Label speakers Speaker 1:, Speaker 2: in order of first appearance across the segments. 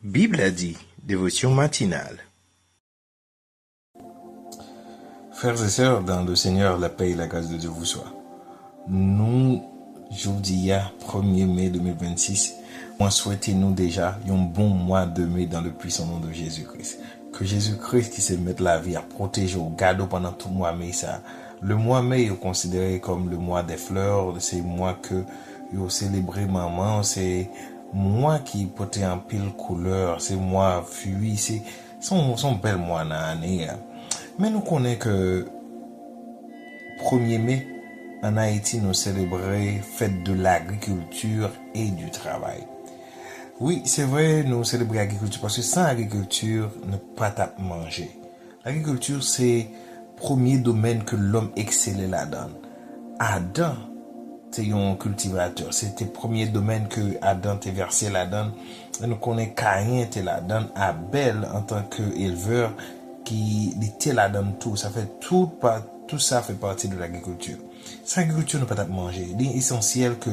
Speaker 1: Bible a dit, dévotion matinale. Frères et sœurs, dans le Seigneur, la paix et la grâce de Dieu vous soient. Nous, jeudi 1er mai 2026, moi souhaitez nous déjà un bon mois de mai dans le puissant nom de Jésus-Christ. Que Jésus-Christ qui se mette la vie à protéger au garde pendant tout le mois mai ça. Le mois mai est considéré comme le mois des fleurs, c'est le mois que vous célébrez maman, c'est moi qui porte en pile couleur, c'est moi fui, c'est son bel mois dans l'année. Mais nous connaissons que 1er mai, en Haïti, nous célébrons fête de l'agriculture et du travail. Oui, c'est vrai, nous célébrons l'agriculture parce que sans agriculture, nous ne pouvons pas manger. L'agriculture, c'est le premier domaine que l'homme excellait là-dedans. Adam, c'est un cultivateur. C'était le premier domaine que Adam était versé là-dedans. Et nous connaissons Caïn était là-dedans. Abel, en tant qu'éleveur, qui était là-dedans tout. Ça fait tout ça fait partie de l'agriculture. Sans agriculture, nous ne pouvons pas manger. Il est essentiel que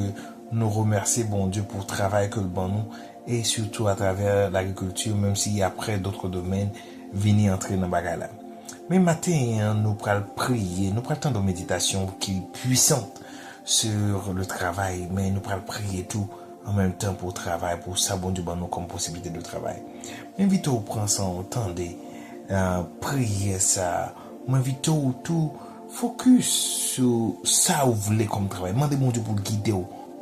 Speaker 1: nous remercions bon Dieu pour le travail que le bon nous et surtout à travers l'agriculture, même si après d'autres domaines viennent entrer dans le bagage là. Mais matin, nous prenons prier, nous prenons temps de méditation qui est puissante sur le travail, mais nous prenons prier tout en même temps pour le travail, pour ça, bon Dieu, nous comme possibilité de travail. M'invite à prendre son temps de prier ça, m'invite à tout focus sur ça vous voulez comme travail. Demandez mon Dieu pour le guider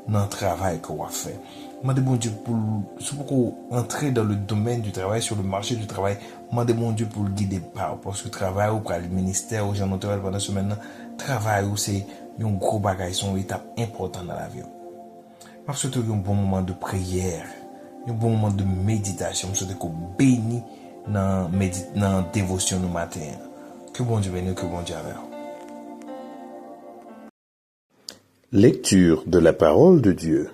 Speaker 1: dans le travail que vous faites. Demandez mon Dieu pour entrer dans le domaine du travail, sur le marché du travail. Demandez mon Dieu pour le guider parce que le travail ou pour le ministère ou gens notarial pendant ce maintenant, travail ou c'est un gros bagage, son étape importante dans la vie. Parce que un bon moment de prière, un bon moment de méditation, je souhaite qu'on bénisse dans la dévotion du matin. Que bon Dieu bénisse, que bon Dieu avec. Lecture de la parole de Dieu.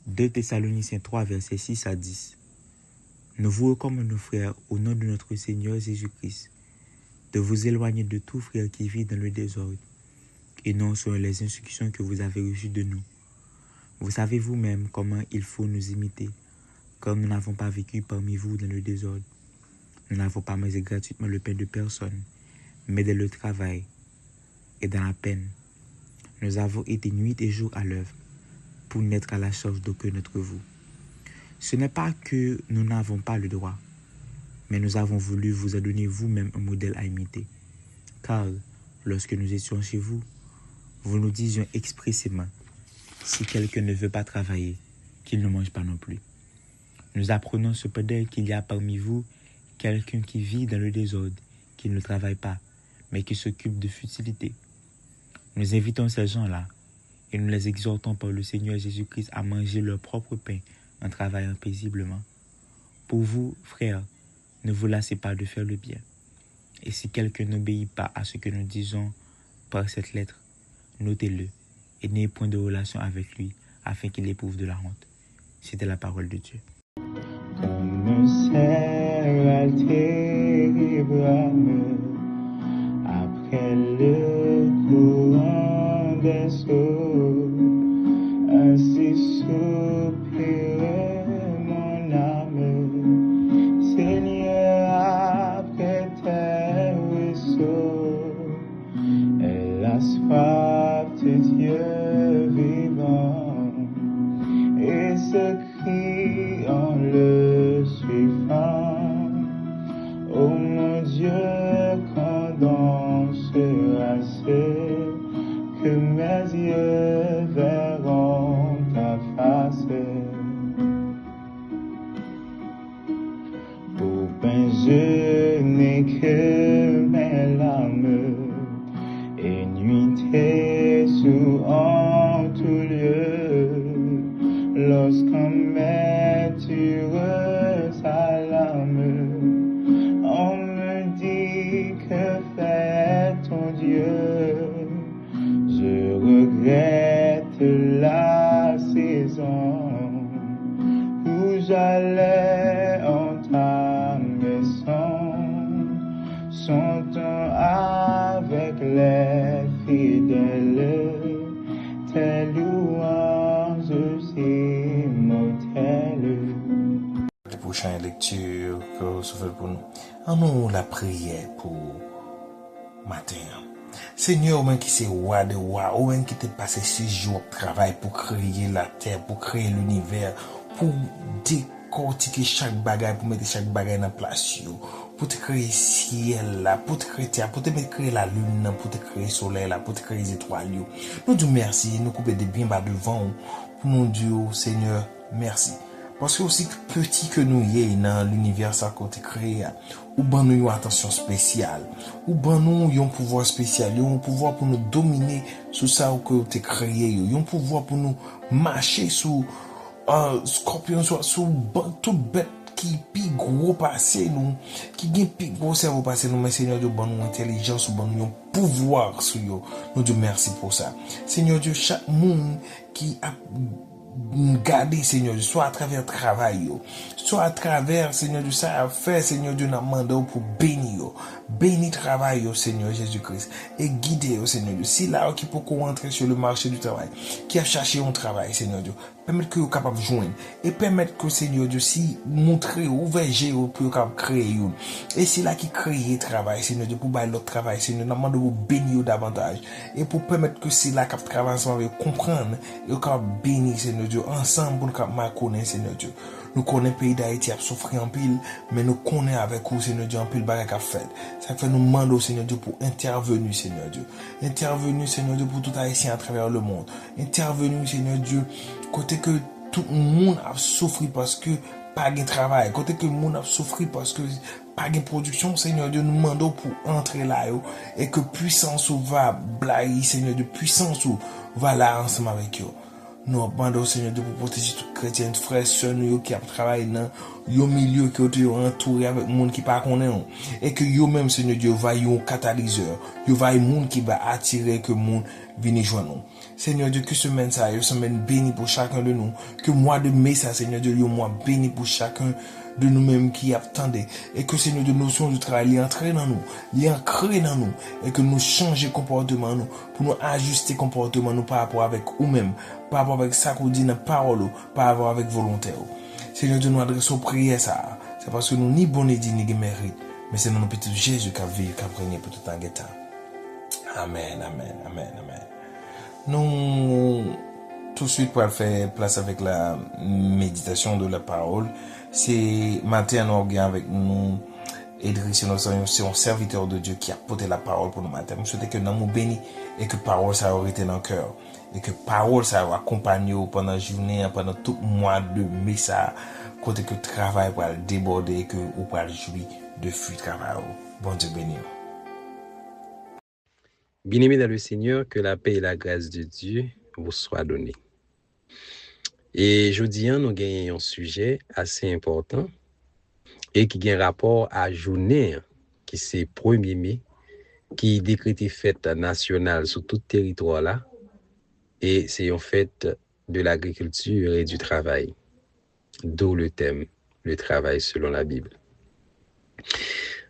Speaker 2: 2 Thessaloniciens 3, versets 6 à 10. Nous vous recommandons, frères, au nom de notre Seigneur Jésus-Christ, de vous éloigner de tout frère qui vit dans le désordre, et non selon les instructions que vous avez reçues de nous. Vous savez vous-même comment il faut nous imiter, comme nous n'avons pas vécu parmi vous dans le désordre. Nous n'avons pas mangé gratuitement le pain de personne, mais dans le travail et dans la peine. Nous avons été nuit et jour à l'œuvre pour n'être à la charge d'aucun d'entre vous. Ce n'est pas que nous n'avons pas le droit, mais nous avons voulu vous en donner vous-même un modèle à imiter. Car, lorsque nous étions chez vous, vous nous disions expressément, si quelqu'un ne veut pas travailler, qu'il ne mange pas non plus. Nous apprenons cependant qu'il y a parmi vous quelqu'un qui vit dans le désordre, qui ne travaille pas, mais qui s'occupe de futilité. Nous invitons ces gens-là et nous les exhortons par le Seigneur Jésus-Christ à manger leur propre pain en travaillant paisiblement. Pour vous, frères, ne vous lassez pas de faire le bien. Et si quelqu'un n'obéit pas à ce que nous disons par cette lettre, notez-le et n'ayez point de relation avec lui afin qu'il éprouve de la honte. C'était la parole de Dieu.
Speaker 3: Comme Sarah Abraham, après le courant des eaux, ainsi soupirait mon âme, Seigneur, après tes ruisseaux, elle a soif de Dieu vivant, et ce cri en le suivant, ô mon Dieu, quand donc sera-ce que mes yeux verront ta face? Pour ben je n'ai que mes larmes, et nuitées sous en tout lieu, lorsqu'en maîtureuse alarme, on me dit que fait ton Dieu. Je regrette la saison où j'allais entamer son temps avec les fidèles, tes louanges immortelles.
Speaker 1: les prochaines lectures que vous faites pour nous. En nous la prière pour matin. Seigneur, même qui c'est roi de roi, ou même qui t'est passé 6 jours de travail pour créer la terre, pour créer l'univers, pour décortiquer chaque bagaille, pour mettre chaque bagaille dans place, pour te créer ciel là, pour te créer terre, pour te créer la lune, pour te créer soleil là, pour te créer les étoiles. Nous disons merci, nous couper des biens bas devant, pour nous dire, Seigneur, merci. Parce que aussi petit que nous y dans l'univers ça qu'on te créé, ou ben nous une attention spéciale, ou ben nous un pouvoir spécial, un pouvoir pour nous dominer sur ça que tu créé, un pouvoir pour nous marcher sous scorpion, sous toute bête qui pi gros passé nous, qui gagne pi gros cerveau passé nous, mais Seigneur Dieu, bon nous intelligence, bon nous pouvoir sur yo. Nous Dieu merci pour ça. Seigneur Dieu, chaque monde qui a garder Seigneur Dieu, soit à travers le travail, soit à travers Seigneur Dieu, ça a fait Seigneur Dieu, n'a mandé pour bénir, bénir travail Seigneur Jésus-Christ et guider Seigneur Dieu. Si là qui peut rentrer sur le marché du travail, qui a cherché un travail Seigneur Dieu, permettre que vous capable de joindre et permettre que Seigneur Dieu si montrer ouvrir pour capable créer et c'est là qui crée travail Seigneur Dieu pour bailler l'autre travail Seigneur n'a demandé vous bénir davantage et pour permettre que c'est là capable travailler ensemble comprendre et capable bénir Seigneur Dieu ensemble pour nous capable connaître Seigneur Dieu. Nous connaissons le pays d'Haïti a souffert en pile, mais nous connaissons avec vous, Seigneur Dieu, en pile bagarre a fait. Ça fait nous demander au Seigneur Dieu pour intervenir, Seigneur Dieu. Intervenir, Seigneur Dieu, pour tout Haïtien à travers le monde. Intervenir, Seigneur Dieu, côté que tout le monde a souffert parce que pas de travail. Côté que le monde a souffert parce que pas de production, Seigneur Dieu, nous demandons pour entrer là, et que puissance va blayer, Seigneur Dieu, puissance va là ensemble avec eux. Nous demandons, Seigneur Dieu, pour protéger tout chrétien, frères, sœurs, qui travaillent dans le milieu qui est entouré avec le monde qui ne connaît pas. Et que eux-mêmes, Seigneur Dieu, va y un catalyseur. Ils va y un monde qui va attirer que le monde vienne joindre nous. Seigneur Dieu, que semaine ça, une semaine bénie pour chacun de nous. Que mois de mai, ça, Seigneur Dieu, un mois béni pour chacun de nous-mêmes qui attendent. Et que, Seigneur Dieu, notion du travail, il entre dans nous, il ancre dans nous. Et que nous changions comportement nous, pour nous ajuster comportement nous par rapport avec nous-mêmes, par rapport avec ça qu'on dit dans la parole, par rapport avec volontaire. Seigneur Dieu, nous adressons prière ça. C'est parce que nous ni bon ni dit ni mérite, mais c'est dans notre petit Jésus qui a vécu, qui a prégné pour tout en temps. Amen, amen, amen, amen. Nous, tout de suite, pour faire place avec la méditation de la parole, c'est matin, nous avons avec nous, Edric, c'est un serviteur de Dieu qui a porté la parole pour nous matin. Je souhaite que nous nous bénissons et que la parole ça aurait été dans le cœur. Et que la parole ça va accompagner pendant la journée, pendant tout le mois de mai, ça, côté que le travail va déborder et que vous va jouir de fruits de travail. Bon Dieu béni.
Speaker 4: Bien-aimés dans le Seigneur, que la paix et la grâce de Dieu vous soient données. Et aujourd'hui, nous avons un sujet assez important et qui a un rapport à journée, qui c'est 1er mai, qui est décrété fête nationale sur tout le territoire là. Et c'est une fête de l'agriculture et du travail. D'où le thème, le travail selon la Bible.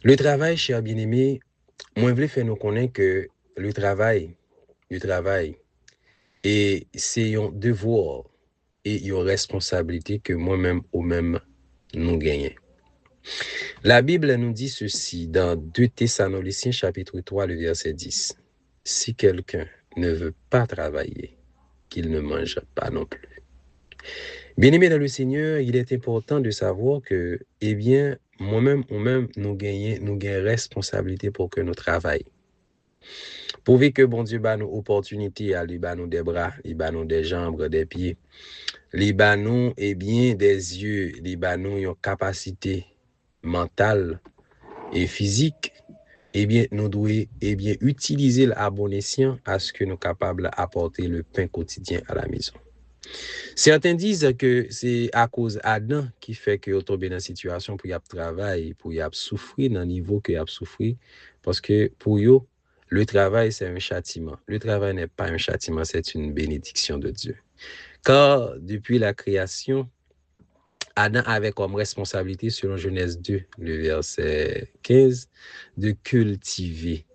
Speaker 4: Le travail, chers bien-aimés, moi, je voulais faire nous connaître que le travail, et c'est un devoir et une responsabilité que moi-même ou même nous gagnons. La Bible nous dit ceci dans 2 Thessaloniciens chapitre 3, le verset 10. Si quelqu'un ne veut pas travailler, qu'il ne mange pas non plus. Bien-aimés dans le Seigneur, il est important de savoir que, eh bien, moi-même ou même, nous gagnons responsabilité pour que nous travaillions. Pourvu que bon Dieu bat nous opportunités, il bat nous des bras, il bat nous des jambes, des pieds, il bat nous, eh bien, des yeux, il bat nous une capacité mentale et physique, eh bien, nous devons utiliser à bon escient à ce que nous sommes capables d'apporter le pain quotidien à la maison. Certains disent que c'est à cause d'Adam qui fait que vous tombez dans une situation pour y avoir travail, pour y avoir souffrir dans le niveau que y a souffrir, parce que pour eux, le travail c'est un châtiment. Le travail n'est pas un châtiment, c'est une bénédiction de Dieu. Car depuis la création, Adam avait comme responsabilité, selon Genèse 2, le verset 15, de cultiver,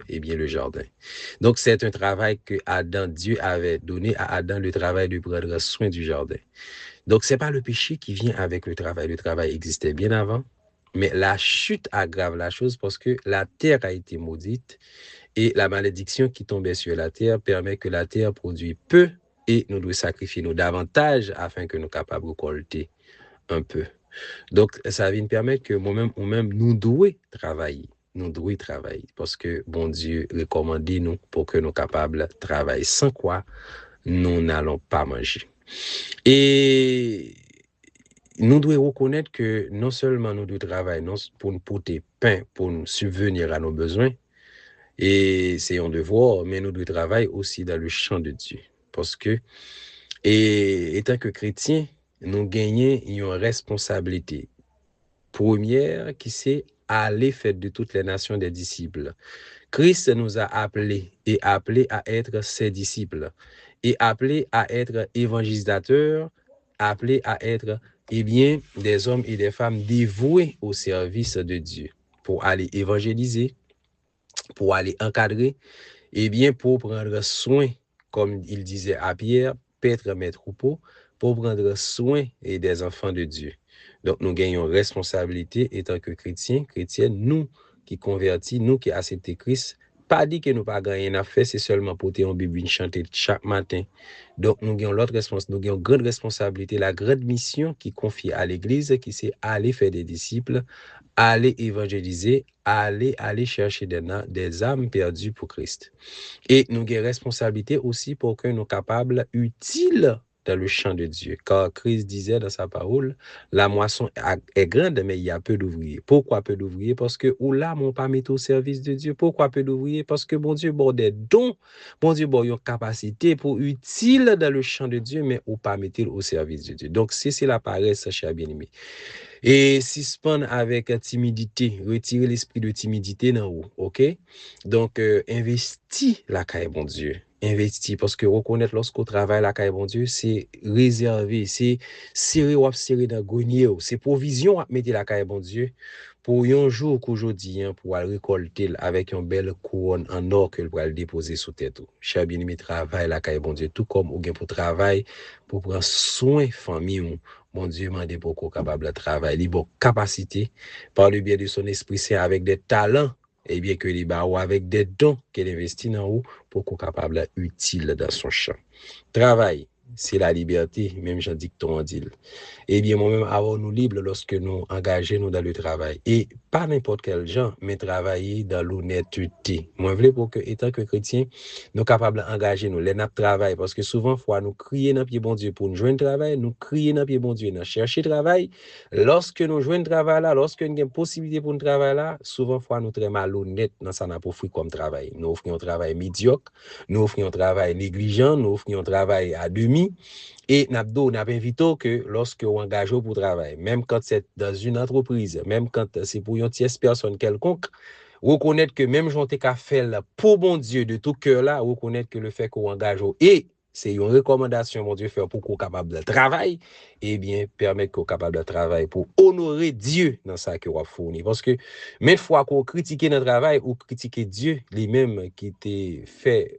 Speaker 4: eh bien, le jardin. Donc, c'est un travail que Dieu avait donné à Adam, le travail de prendre soin du jardin. Donc, c'est pas le péché qui vient avec le travail. Le travail existait bien avant, mais la chute aggrave la chose parce que la terre a été maudite et la malédiction qui tombait sur la terre permet que la terre produise peu et nous devons sacrifier nous davantage afin que nous soyons capables de récolter un peu. Donc, ça vient permettre que moi-même ou même nous devons travailler. Nous devons travailler parce que bon Dieu recommande nous pour que nous soyons capables de travailler, sans quoi nous n'allons pas manger. Et nous devons reconnaître que non seulement nous devons travailler pour nous porter pain, pour nous subvenir à nos besoins, et c'est un devoir, mais nous devons travailler aussi dans le champ de Dieu. Parce que, et étant que chrétiens, nous gagnons une responsabilité. Première, qui c'est aller faire de toutes les nations des disciples. Christ nous a appelés à être ses disciples et appelés à être évangélisateurs, appelés à être des hommes et des femmes dévoués au service de Dieu pour aller évangéliser, pour aller encadrer, pour prendre soin, comme il disait à Pierre, paître mes troupeaux, pour prendre soin des enfants de Dieu. Donc, nous gagnons responsabilité étant que chrétiens, chrétiennes, nous qui convertis, nous qui acceptons Christ, pas dit que nous pas gagner à faire, c'est seulement porter en Bible chanter chaque matin. Donc, nous gagnons l'autre responsabilité, nous gagnons grande responsabilité, la grande mission qui confie à l'Église, qui c'est aller faire des disciples, aller évangéliser, aller chercher des âmes perdues pour Christ. Et nous avons responsabilité aussi pour que nous soyons capables, utiles dans le champ de Dieu. Car Christ disait dans sa parole, la moisson est grande, mais il y a peu d'ouvriers. Pourquoi peu d'ouvriers? Parce que ou là, mon pas mis au service de Dieu. Pourquoi peu d'ouvriers? Parce que bon Dieu, bon des dons, bon Dieu, bon, une capacité pour utile dans le champ de Dieu, mais ou pas mettre au service de Dieu. Donc, c'est la paresse, cher bien-aimé. Et suspendre avec timidité, retirer l'esprit de timidité dans vous, ok? Donc, investis la caille, bon Dieu. Investis, parce que reconnaître lorsqu'on travaille la caille, bon Dieu, c'est réservé, c'est serré ou serré dans le grenier, c'est provision à mettre la caille, bon Dieu, pour un jour qu'aujourd'hui, pour récolter avec une belle couronne en or que pour le déposer sous tête. Cher bien-aimé, travail la caille, bon Dieu, tout comme ou bien pour travail, pour prendre soin famille, bon Dieu m'a dit pour qu'on capable de travailler, libre capacité par le biais de son esprit saint avec des talents et bien que les barreaux avec des dons qu'elle investit dans vous pour qu'on capable d'être utile dans son champ. Travail, c'est la liberté, même j'en dis que ton dit. Eh bien, moi-même, avoir nous libres lorsque nous engageons dans le travail. Et pas n'importe quel genre, mais travailler dans l'honnêteté. Moi, je voulais pour que, étant que chrétien, nous capables d'engager nous, les nappes travail. Parce que souvent, fois nous crier dans le pied bon Dieu pour nous joindre travail, nous crier dans le pied bon Dieu, nous chercher travail. Lorsque nous joignons travail là, lorsque nous avons une possibilité pour nous travailler là, souvent, fois nous très malhonnêtes dans ça n'a pas offert comme travail. Nous offrons un travail médiocre, nous offrons un travail négligent, nous offrons un travail à demi. Et n'abdo n'a invité que lorsque on engage pour travail, même quand c'est dans une entreprise, même quand c'est pour une tierce personne quelconque, reconnaître que même j'en ai qu'à faire pour bon Dieu de tout cœur là, reconnaître que le fait qu'on engage et c'est une recommandation mon Dieu faire pour qu'on capable de travailler, et bien permettre qu'on capable de travailler pour honorer Dieu dans ça que on fournit parce que même fois qu'on critique notre travail ou critiquer Dieu lui-même qui t'a fait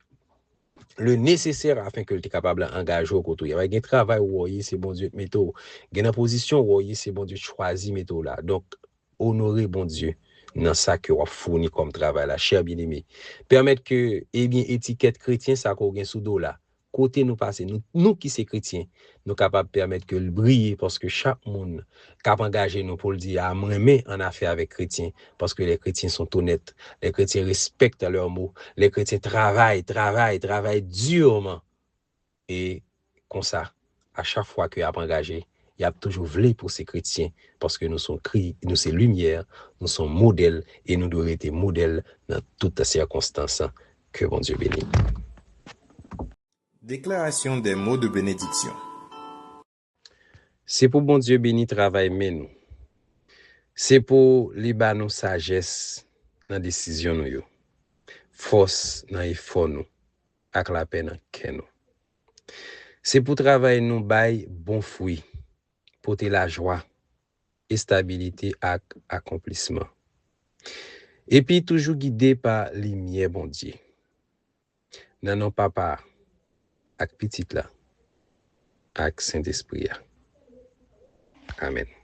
Speaker 4: le nécessaire afin que tu es capable d'engager au côté. Il y a un travail où c'est bon Dieu métaux. Il y a une position où c'est bon Dieu choisi métaux là. Donc, honorer bon Dieu dans ça que on fournit comme travail là, cher bien-aimé. Permettre que, étiquette chrétien, ça qu'on gagne sous dos là. Côté nous passer, nous qui sommes chrétiens, nous capables de permettre que le briller parce que chaque monde cap engagé nous pour le dire à m'aimer en affaire avec chrétiens parce que les chrétiens sont honnêtes, les chrétiens respectent leurs mots, les chrétiens travaillent durement et comme ça, à chaque fois qu'il y a engagé, il y a toujours voulu pour ces chrétiens parce que nous sommes nous sommes lumière, nous sommes modèles et nous devons être modèles dans toutes circonstances. Que bon Dieu bénisse.
Speaker 1: Déclaration des mots de bénédiction.
Speaker 4: C'est pour bon Dieu béni travail mais nous. C'est pour libérer nos sagesse dans décision nous yo. Force dans effort nous avec la peine dans cœur nous. C'est pour travailler nous bail bon fruit, porter la joie et stabilité avec accomplissement. Et puis toujours guidé par lumière bon Dieu. Nan non papa avec petit là avec Saint-Esprit. Amen.